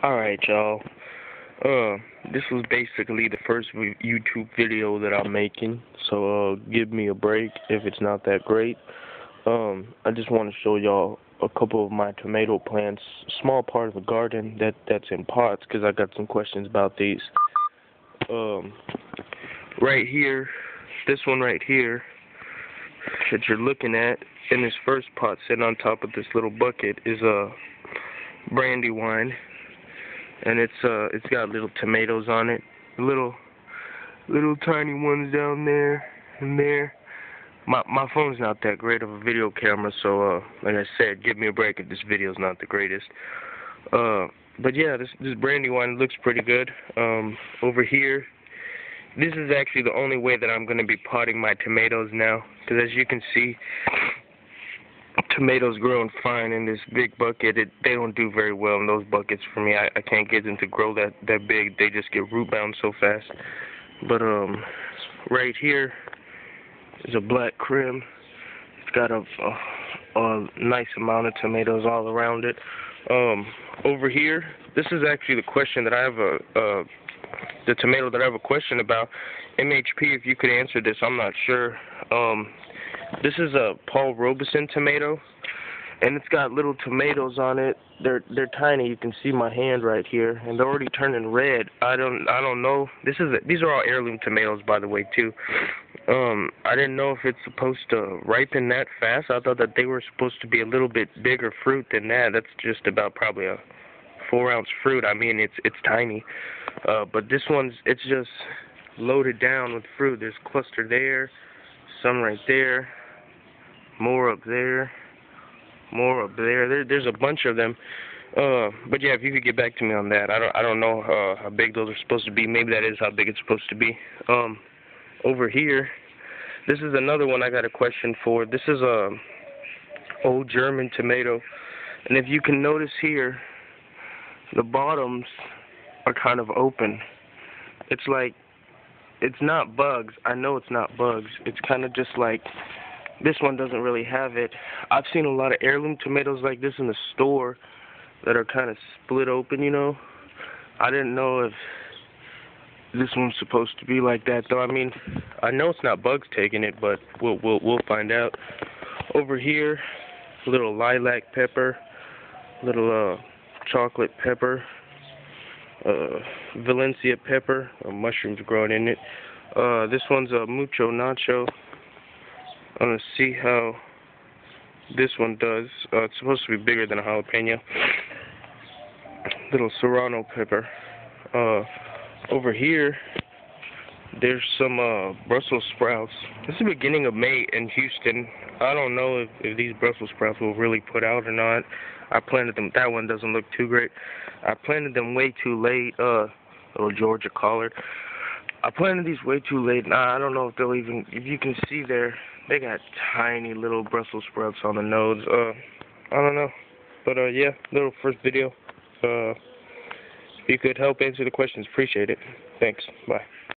Alright, y'all. This was basically the first YouTube video that I'm making, so give me a break if it's not that great. I just want to show y'all a couple of my tomato plants, small part of the garden that's in pots, because I got some questions about these. Right here, this one right here that you're looking at in this first pot sitting on top of this little bucket is a brandywine. And it's got little tomatoes on it, little tiny ones down there and there. My phone's not that great of a video camera, so like I said, give me a break if this video's not the greatest. But yeah, this brandywine looks pretty good. Over here, this is actually the only way that I'm going to be potting my tomatoes now, because as you can see, tomatoes growing fine in this big bucket. They don't do very well in those buckets for me. I can't get them to grow that big. They just get root bound so fast. But right here is a black crib. It's got a nice amount of tomatoes all around it. Over here, this is actually the question that I have the tomato that I have a question about. MHP, if you could answer this, I'm not sure. This is a Paul Robeson tomato, and it's got little tomatoes on it. They're tiny. You can see my hand right here, and they're already turning red. I don't know. These are all heirloom tomatoes, by the way, too. I didn't know if it's supposed to ripen that fast. I thought that they were supposed to be a little bit bigger fruit than that. That's just about probably a 4-ounce fruit. I mean, it's tiny. But this it's just loaded down with fruit. There's a cluster there, some right there. More up there, more up there. There's a bunch of them. But yeah, if you could get back to me on that. I don't know how big those are supposed to be. Maybe that is how big it's supposed to be. Over here, this is another one I got a question for. This is a old German tomato, and if you can notice here, the bottoms are kind of open. It's like, it's not bugs. I know it's not bugs. It's kind of just like, this one doesn't really have it. I've seen a lot of heirloom tomatoes like this in the store that are kind of split open, you know. I didn't know if this one's supposed to be like that, though. I mean, I know it's not bugs taking it, but we'll find out. Over here, a little lilac pepper, little chocolate pepper, Valencia pepper, mushrooms growing in it. This one's a mucho nacho. I'm going to see how this one does. It's supposed to be bigger than a jalapeno. Little serrano pepper. Over here, there's some Brussels sprouts. This is the beginning of May in Houston. I don't know if these Brussels sprouts will really put out or not. I planted them. That one doesn't look too great. I planted them way too late. Little Georgia collard. I planted these way too late. Nah, I don't know if they'll even, if you can see there, they got tiny little Brussels sprouts on the nodes. I don't know. But yeah, little first video. If you could help answer the questions, appreciate it. Thanks. Bye.